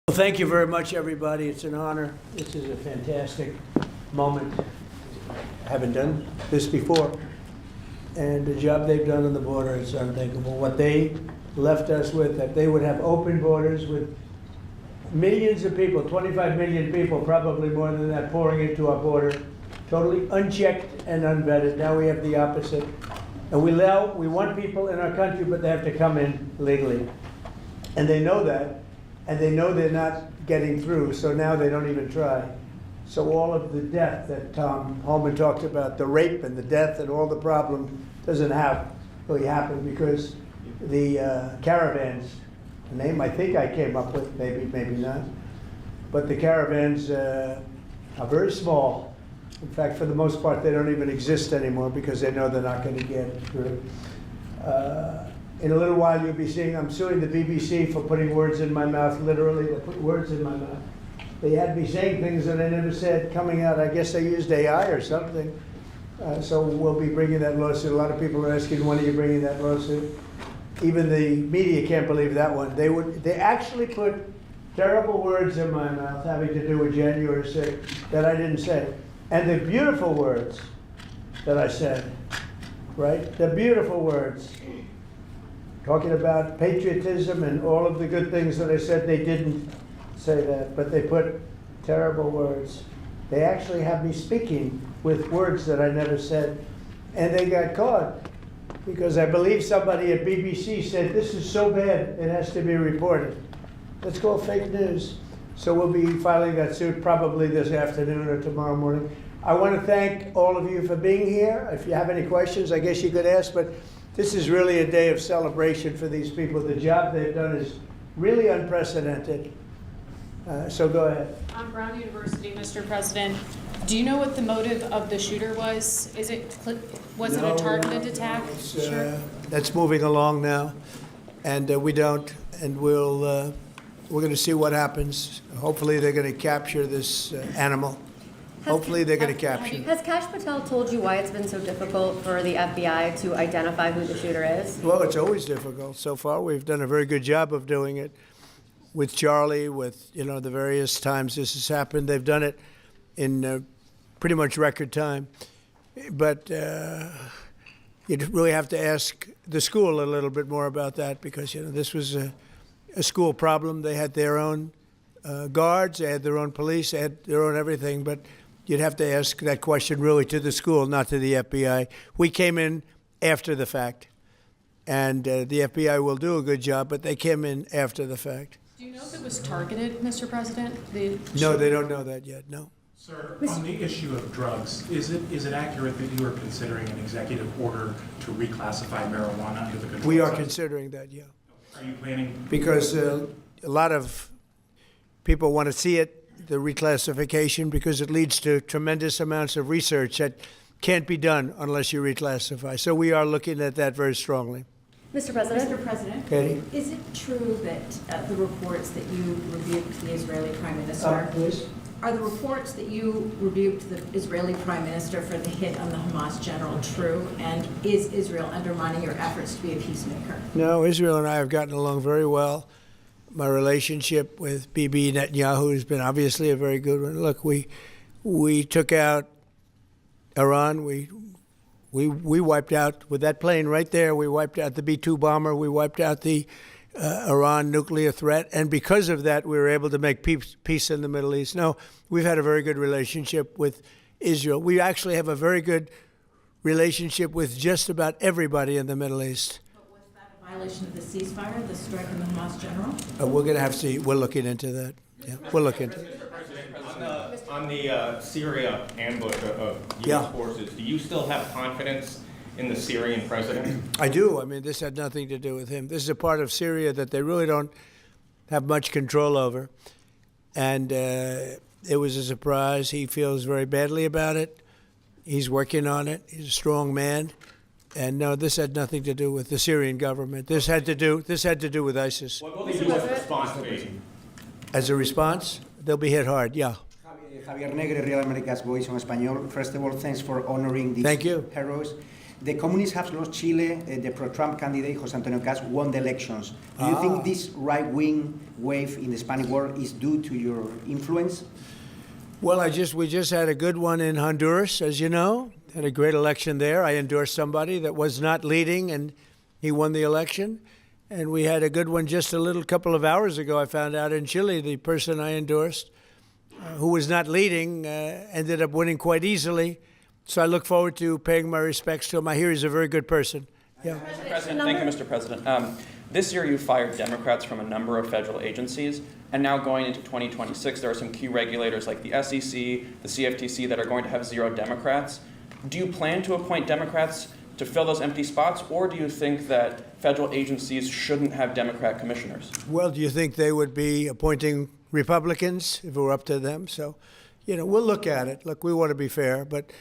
Well, thank you very much, everybody. It's an honor. This is a fantastic moment. I haven't done this before. And the job they've done on the border is unthinkable. What they left us with, that they would have open borders with millions of people, 25 million people, probably more than that, pouring into our border, totally unchecked and unvetted. Now we have the opposite. And we want people in our country, but they have to come in legally. And they know that, and they know they're not getting through, so now they don't even try. So all of the death that Tom Holman talked about, the rape and the death and all the problem doesn't really happen because the caravans, a name I think I came up with, maybe not, but the caravans are very small. In fact, for the most part, they don't even exist anymore because they know they're not going to get through. In a little while, you'll be seeing, I'm suing the BBC for putting words in my mouth, literally, they put words in my mouth. They had me saying things that I never said coming out. I guess they used AI or something. So we'll be bringing that lawsuit. A lot of people are asking, when are you bringing that lawsuit? Even the media can't believe that one. They actually put terrible words in my mouth having to do with January 6th that I didn't say. And the beautiful words that I said, right? The beautiful words. Talking about patriotism and all of the good things that I said, they didn't say that, but they put terrible words. They actually have me speaking with words that I never said, and they got caught because I believe somebody at BBC said, this is so bad, it has to be reported. That's called fake news. So we'll be filing that suit probably this afternoon or tomorrow morning. I want to thank all of you for being here. If you have any questions, I guess you could ask, but this is really a day of celebration for these people. The job they've done is really unprecedented. So go ahead. On Brown University, Mr. President, do you know what the motive of the shooter was? Was it a targeted attack? Sure. That's moving along now, and we don't. And we're going to see what happens. Hopefully, they're going to capture this animal. Hopefully, they're going to capture. Has Kash Patel told you why it's been so difficult for the FBI to identify who the shooter is? Well, it's always difficult. So far, we've done a very good job of doing it. With Charlie, with the various times this has happened, they've done it in pretty much record time. But you really have to ask the school a little bit more about that because this was a school problem. They had their own guards, they had their own police, they had their own everything. But you'd have to ask that question really to the school, not to the FBI. We came in after the fact, and the FBI will do a good job, but they came in after the fact. Do you know if it was targeted, Mr. President? No, they don't know that yet, no. Sir, on the issue of drugs, is it accurate that you are considering an executive order to reclassify marijuana under the control? We are considering that, yeah. Are you planning? Because a lot of people want to see it, the reclassification, because it leads to tremendous amounts of research that can't be done unless you reclassify. So we are looking at that very strongly. Mr. President? Mr. President, Katie? is it true that the reports that you rebuked the Israeli Prime Minister, Please. are the reports that you rebuked the Israeli Prime Minister for the hit on the Hamas general true? And is Israel undermining your efforts to be a peacemaker? No, Israel and I have gotten along very well. My relationship with Bibi Netanyahu has been obviously a very good one. Look, we took out Iran. We wiped out, with that plane right there, we wiped out the B-2 bomber, we wiped out the Iran nuclear threat, and because of that, we were able to make peace in the Middle East. No, we've had a very good relationship with Israel. We actually have a very good relationship with just about everybody in the Middle East. But was that a violation of the ceasefire, the strike on the Hamas general? We're going to have to, we're looking into that. Yeah, we're looking into it. On the Syria ambush of U.S. forces, do you still have confidence in the Syrian president? I do. I mean, this had nothing to do with him. This is a part of Syria that they really don't have much control over. And it was a surprise. He feels very badly about it. He's working on it. He's a strong man. And no, this had nothing to do with the Syrian government. This had to do with ISIS. What will the U.S. response be? As a response, they'll be hit hard, yeah. Javier Negre, Real America's Voice on Español. First of all, thanks for honoring these Thank you. heroes. the communists have lost Chile. The pro-Trump candidate, José Antonio Caz, won the elections. Do you think this right-wing wave in the Spanish world is due to your influence? Well, we just had a good one in Honduras, as you know. Had a great election there. I endorsed somebody that was not leading, and he won the election. And we had a good one just a couple of hours ago. I found out in Chile, the person I endorsed, who was not leading, ended up winning quite easily. So I look forward to paying my respects to him. I hear he's a very good person. Yeah. Mr. President, thank you, Mr. President. This year you fired Democrats from a number of federal agencies, and now going into 2026, there are some key regulators like the SEC, the CFTC that are going to have 0 Democrats. Do you plan to appoint Democrats to fill those empty spots, or do you think that federal agencies shouldn't have Democrat commissioners? Well, do you think they would be appointing Republicans if it were up to them? So, we'll look at it. Look, we want to be fair, but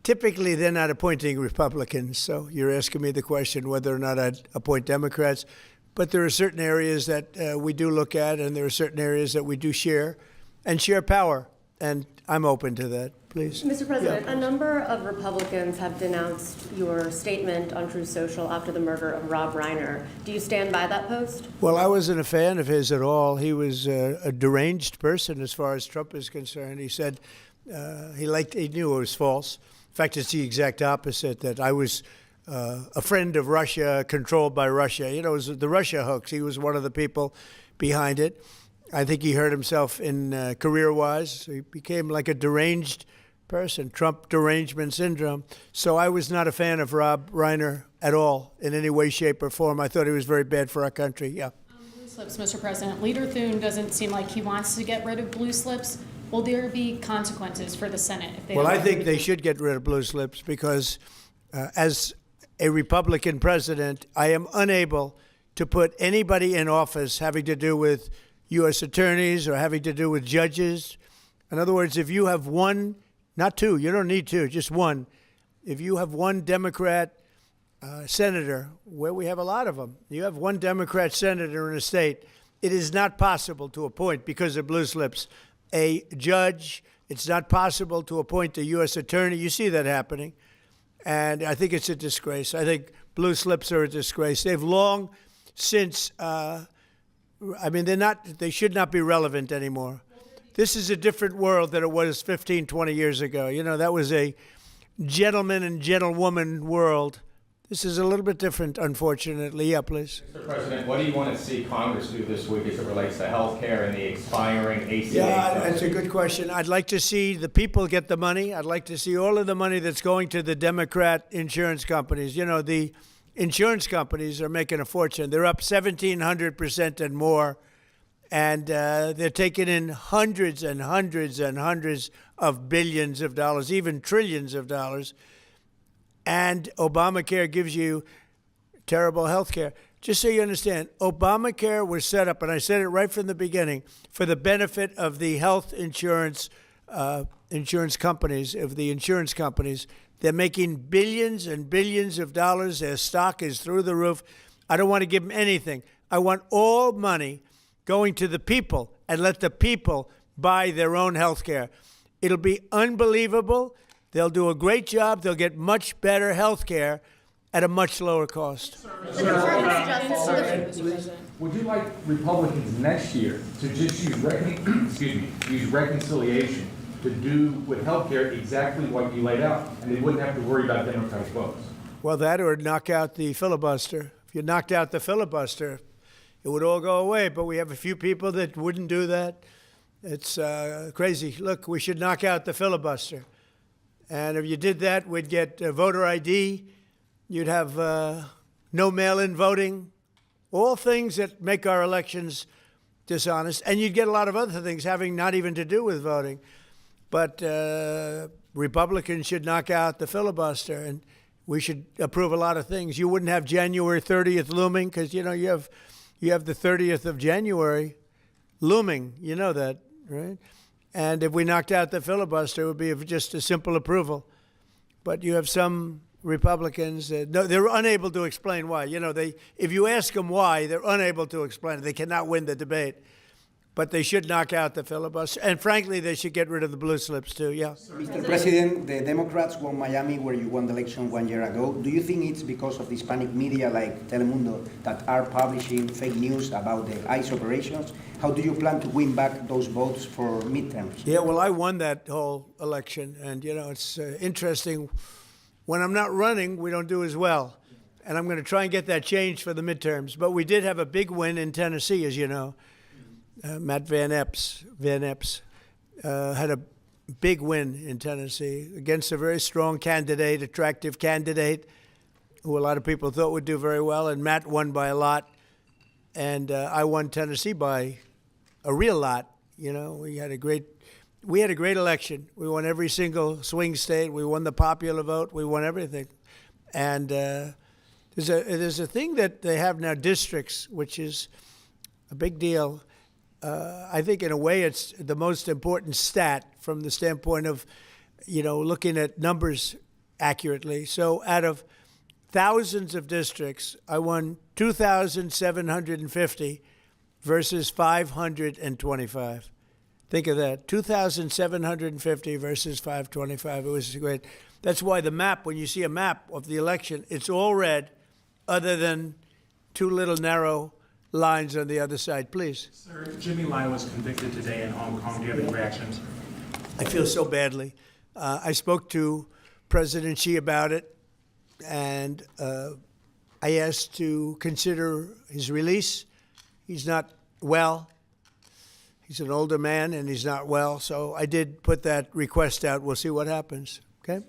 typically they're not appointing Republicans. So you're asking me the question whether or not I'd appoint Democrats. But there are certain areas that we do look at, and there are certain areas that we do share power. And I'm open to that. Please. Mr. President, Yeah. a number of Republicans have denounced your statement on Truth Social after the murder of Rob Reiner. Do you stand by that post? Well, I wasn't a fan of his at all. He was a deranged person as far as Trump is concerned. He said he knew it was false. In fact, it's the exact opposite, that I was a friend of Russia, controlled by Russia. It was the Russia hoax. He was one of the people behind it. I think he hurt himself in career-wise. He became like a deranged person, Trump derangement syndrome. So I was not a fan of Rob Reiner at all in any way, shape, or form. I thought he was very bad for our country. Yeah. Blue slips, Mr. President. Leader Thune doesn't seem like he wants to get rid of blue slips. Will there be consequences for the Senate if they Well, don't I get think rid they of should get rid of blue slips because as a Republican president, I am unable to put anybody in office having to do with U.S. attorneys or having to do with judges. In other words, if you have one, not two, you don't need two, just one. If you have one Democrat senator, where we have a lot of them, you have one Democrat senator in a state, it is not possible to appoint, because of blue slips, a judge. It's not possible to appoint a U.S. attorney. You see that happening. And I think it's a disgrace. I think blue slips are a disgrace. They've long since, they should not be relevant anymore. This is a different world than it was 15, 20 years ago. That was a gentleman and gentlewoman world. This is a little bit different, unfortunately. Yeah, please. Mr. President, what do you want to see Congress do this week as it relates to health care and the expiring ACA? Yeah, that's a good question. I'd like to see the people get the money. I'd like to see all of the money that's going to the Democrat insurance companies. The insurance companies are making a fortune. They're up 1,700% and more. And they're taking in hundreds and hundreds and hundreds of billions of dollars, even trillions of dollars. And Obamacare gives you terrible health care. Just so you understand, Obamacare was set up, and I said it right from the beginning, for the benefit of the health insurance companies, of the insurance companies. They're making billions and billions of dollars. Their stock is through the roof. I don't want to give them anything. I want all money going to the people and let the people buy their own health care. It'll be unbelievable. They'll do a great job. They'll get much better health care at a much lower cost. Would you like Republicans next year to just use reconciliation to do with health care exactly what you laid out, and they wouldn't have to worry about Democratic votes? Well, that or knock out the filibuster. If you knocked out the filibuster, it would all go away. But we have a few people that wouldn't do that. It's crazy. Look, we should knock out the filibuster. And if you did that, we'd get voter ID. You'd have no mail-in voting, all things that make our elections dishonest. And you'd get a lot of other things having not even to do with voting. But Republicans should knock out the filibuster, and we should approve a lot of things. You wouldn't have January 30th looming because, you have the 30th of January looming. You know that, right? And if we knocked out the filibuster, it would be just a simple approval. But you have some Republicans that they're unable to explain why. If you ask them why, they're unable to explain it. They cannot win the debate. But they should knock out the filibuster. And frankly, they should get rid of the blue slips too, yeah. Mr. President, the Democrats won Miami where you won the election 1 year ago. Do you think it's because of the Hispanic media like Telemundo that are publishing fake news about the ICE operations? How do you plan to win back those votes for midterms? Yeah, well, I won that whole election. And, you know, it's interesting. When I'm not running, we don't do as well. And I'm going to try and get that changed for the midterms. But we did have a big win in Tennessee, as you know. Matt Van Epps had a big win in Tennessee against a very strong candidate, attractive candidate, who a lot of people thought would do very well. And Matt won by a lot. And I won Tennessee by a real lot. You know, we had a great election. We won every single swing state. We won the popular vote. We won everything. And there's a thing that they have now, districts, which is a big deal. I think in a way it's the most important stat from the standpoint of, you know, looking at numbers accurately. So out of thousands of districts, I won 2,750 versus 525. Think of that, 2,750 versus 525. It was great. That's why the map, when you see a map of the election, it's all red other than two little narrow lines on the other side, please. Sir, Jimmy Lai was convicted today in Hong Kong. Do you have any reactions? I feel so badly. I spoke to President Xi about it, and I asked to consider his release. He's not well. He's an older man, and he's not well. So I did put that request out. We'll see what happens. Okay?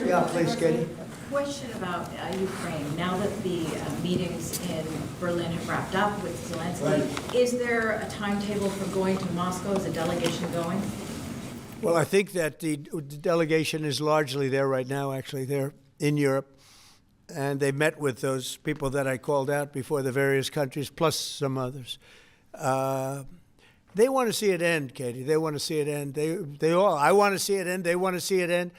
Yeah, please, Katie. Question about Ukraine. Now that the meetings in Berlin have wrapped up with Zelensky, is there a timetable for going to Moscow? Is a delegation going? Well, I think that the delegation is largely there right now, actually. They're in Europe, and they met with those people that I called out before, the various countries, plus some others. They want to see it end, Katie. They want to see it end. They all. I want to see it end. They want to see it end.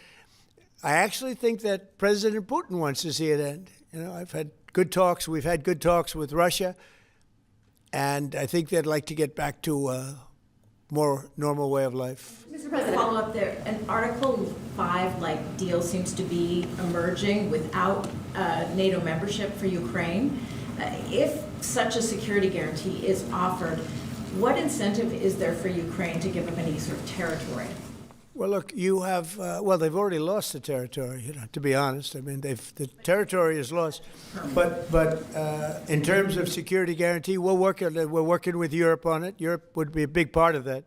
I actually think that President Putin wants to see it end. You know, I've had good talks. We've had good talks with Russia, and I think they'd like to get back to a more normal way of life. Mr. President, follow up there. An Article 5-like deal seems to be emerging without NATO membership for Ukraine. If such a security guarantee is offered, what incentive is there for Ukraine to give up any sort of territory? Well, look, you have, they've already lost the territory, you know, to be honest. I mean, the territory is lost. But in terms of security guarantee, we're working with Europe on it. Europe would be a big part of that.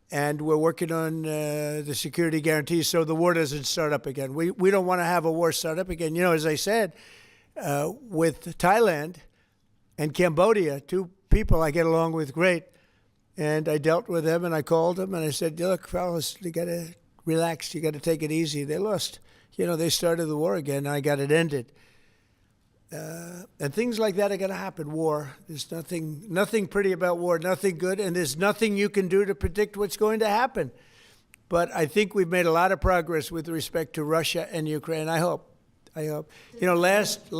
And we're working on the security guarantees so the war doesn't start up again. We don't want to have a war start up again. You know, as I said, with Thailand and Cambodia, two people I get along with great. And I dealt with them, and I called them, and I said, look, fellas, you got to relax. You got to take it easy. They lost. You know, they started the war again, and I got it ended. And things like that are going to happen, war. There's nothing pretty about war, nothing good, and there's nothing you can do to predict what's going to happen. But I think we've made a lot of progress with respect to Russia and Ukraine, I hope. You know, last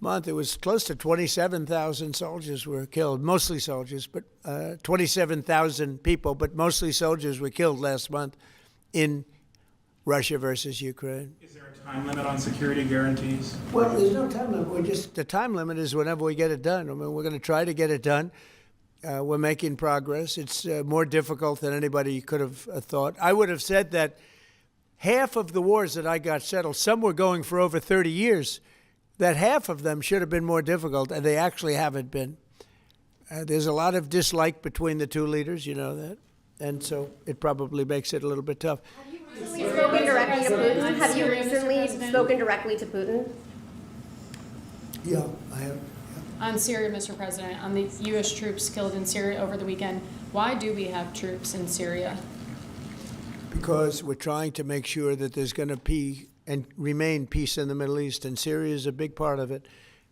month, it was close to 27,000 soldiers were killed, mostly soldiers, but 27,000 people, but mostly soldiers were killed last month in Russia versus Ukraine. Is there a time limit on security guarantees? Well, there's no time limit. The time limit is whenever we get it done. I mean, we're going to try to get it done. We're making progress. It's more difficult than anybody could have thought. I would have said that half of the wars that I got settled, some were going for over 30 years, that half of them should have been more difficult, and they actually haven't been. There's a lot of dislike between the two leaders, you know that, and so it probably makes it a little bit tough. Have you recently spoken directly to Putin? Have you recently spoken directly to Putin? Yeah, I have. On Syria, Mr. President, on the U.S. troops killed in Syria over the weekend, why do we have troops in Syria? Because we're trying to make sure that there's going to be and remain peace in the Middle East, and Syria is a big part of it.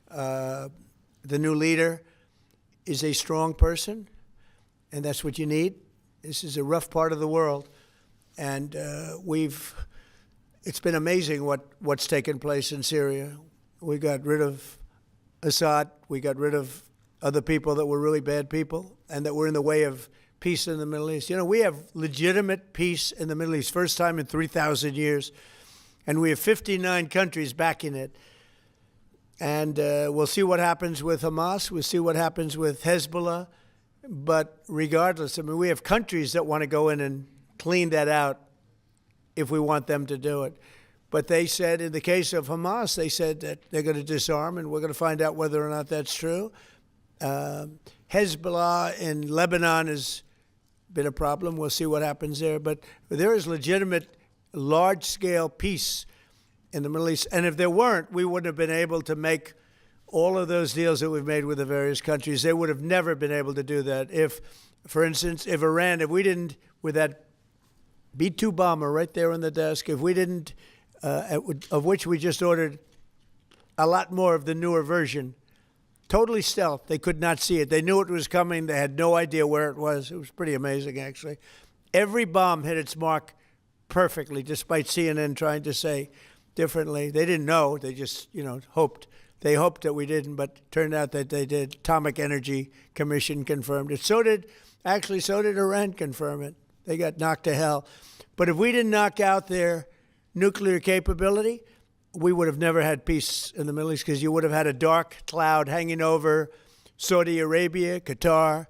The new leader is a strong person, and that's what you need. This is a rough part of the world, and it's been amazing what's taken place in Syria. We got rid of Assad, we got rid of other people that were really bad people and that were in the way of peace in the Middle East. You know, we have legitimate peace in the Middle East, first time in 3,000 years, and we have 59 countries backing it. And we'll see what happens with Hamas. We'll see what happens with Hezbollah. But regardless, I mean, we have countries that want to go in and clean that out if we want them to do it. But they said, in the case of Hamas, they said that they're going to disarm, and we're going to find out whether or not that's true. Hezbollah in Lebanon has been a problem. We'll see what happens there. But there is legitimate, large-scale peace in the Middle East. And if there weren't, we wouldn't have been able to make all of those deals that we've made with the various countries. They would have never been able to do that. If, for instance, if Iran, if we didn't, with that B-2 bomber right there on the desk, if we didn't, of which we just ordered a lot more of the newer version, totally stealth. They could not see it. They knew it was coming. They had no idea where it was. It was pretty amazing, actually. Every bomb hit its mark perfectly, despite CNN trying to say differently. They didn't know. They just, hoped. They hoped that we didn't, but it turned out that they did. Atomic Energy Commission confirmed it. So did Iran confirm it. They got knocked to hell. But if we didn't knock out their nuclear capability, we would have never had peace in the Middle East, because you would have had a dark cloud hanging over Saudi Arabia, Qatar,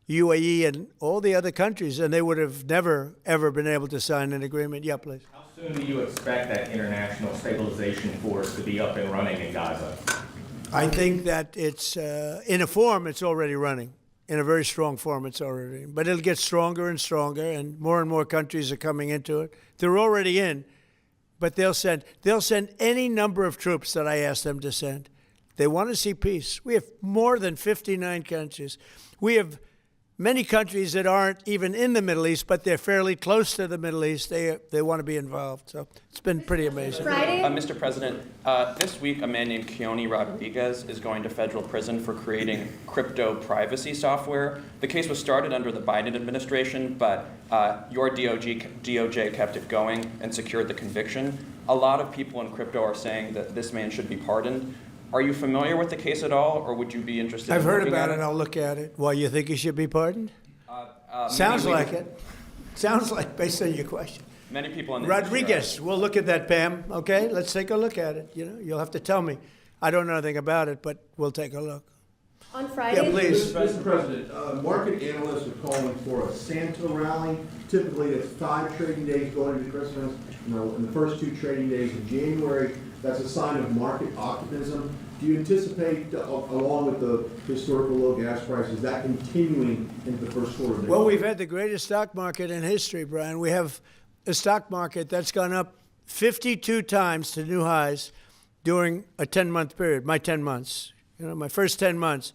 UAE, and all the other countries, and they would have never, ever been able to sign an agreement. Yeah, please. How soon do you expect that international stabilization force to be up and running in Gaza? I think that it's, in a form, it's already running. In a very strong form, it's already. But it'll get stronger and stronger, and more countries are coming into it. They're already in, but they'll send any number of troops that I ask them to send. They want to see peace. We have more than 59 countries. We have many countries that aren't even in the Middle East, but they're fairly close to the Middle East. They want to be involved. So it's been pretty amazing. Friday? Mr. President, this week a man named Keone Rodriguez is going to federal prison for creating crypto privacy software. The case was started under the Biden administration, but your DOJ kept it going and secured the conviction. A lot of people in crypto are saying that this man should be pardoned. Are you familiar with the case at all, or would you be interested I've in heard looking about at it. I'll look at it. Why, you think he should be pardoned? Sounds many like legal- it. Sounds like, based on your question. Many people in the industry Rodriguez, we'll look at that, Pam. Okay, let's take a look at it. You'll have to tell me. I don't know anything about it, but we'll take a look. On Friday? Yeah, please. Mr. President, market analysts are calling for a Santa rally. Typically, it's 5 trading days going into Christmas. In the first 2 trading days of January, that's a sign of market optimism. Do you anticipate, along with the historical low gas prices, that continuing into the first quarter of next year? Well, we've had the greatest stock market in history, Brian. We have a stock market that's gone up 52 times to new highs during a 10-month period, my 10 months. My first 10 months,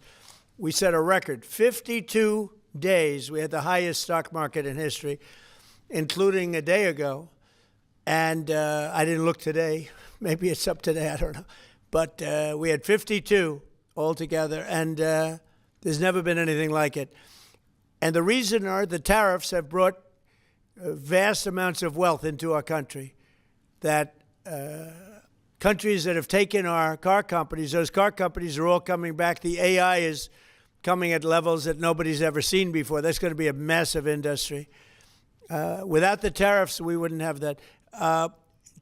we set a record. 52 days, we had the highest stock market in history, including a day ago. And I didn't look today. Maybe it's up today, I don't know. But we had 52 altogether, and there's never been anything like it. And the reason are the tariffs have brought vast amounts of wealth into our country, that countries that have taken our car companies, those car companies are all coming back. The AI is coming at levels that nobody's ever seen before. That's going to be a massive industry. Without the tariffs, we wouldn't have that.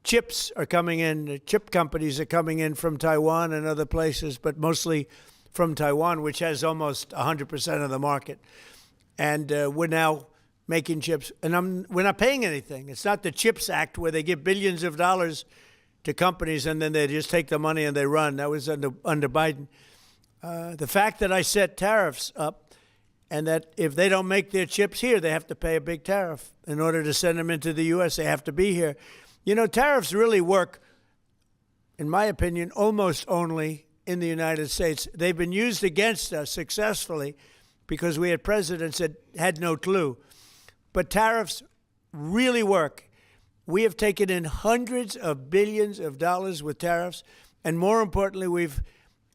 Chips are coming in. Chip companies are coming in from Taiwan and other places, but mostly from Taiwan, which has almost 100% of the market. And we're now making chips, and we're not paying anything. It's not the CHIPS Act where they give billions of dollars to companies and then they just take the money and they run. That was under Biden. The fact that I set tariffs up, and that if they don't make their chips here, they have to pay a big tariff. In order to send them into the U.S., they have to be here. Tariffs really work, in my opinion, almost only in the United States. They've been used against us successfully because we had presidents that had no clue. But tariffs really work. We have taken in hundreds of billions of dollars with tariffs, and more importantly,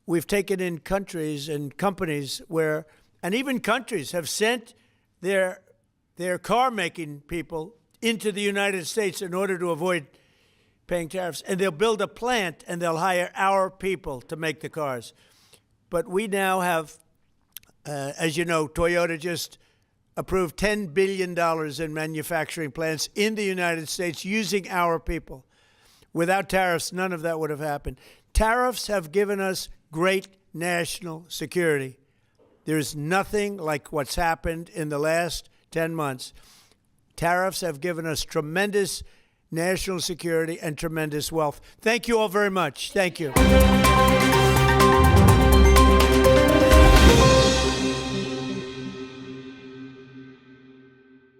we've taken in countries and companies where, and even countries have sent their car-making people into the United States in order to avoid paying tariffs. And they'll build a plant and they'll hire our people to make the cars. But we now have As you know, Toyota just approved $10 billion in manufacturing plants in the United States using our people. Without tariffs, none of that would have happened. Tariffs have given us great national security. There's nothing like what's happened in the last 10 months. Tariffs have given us tremendous national security and tremendous wealth. Thank you all very much. Thank you.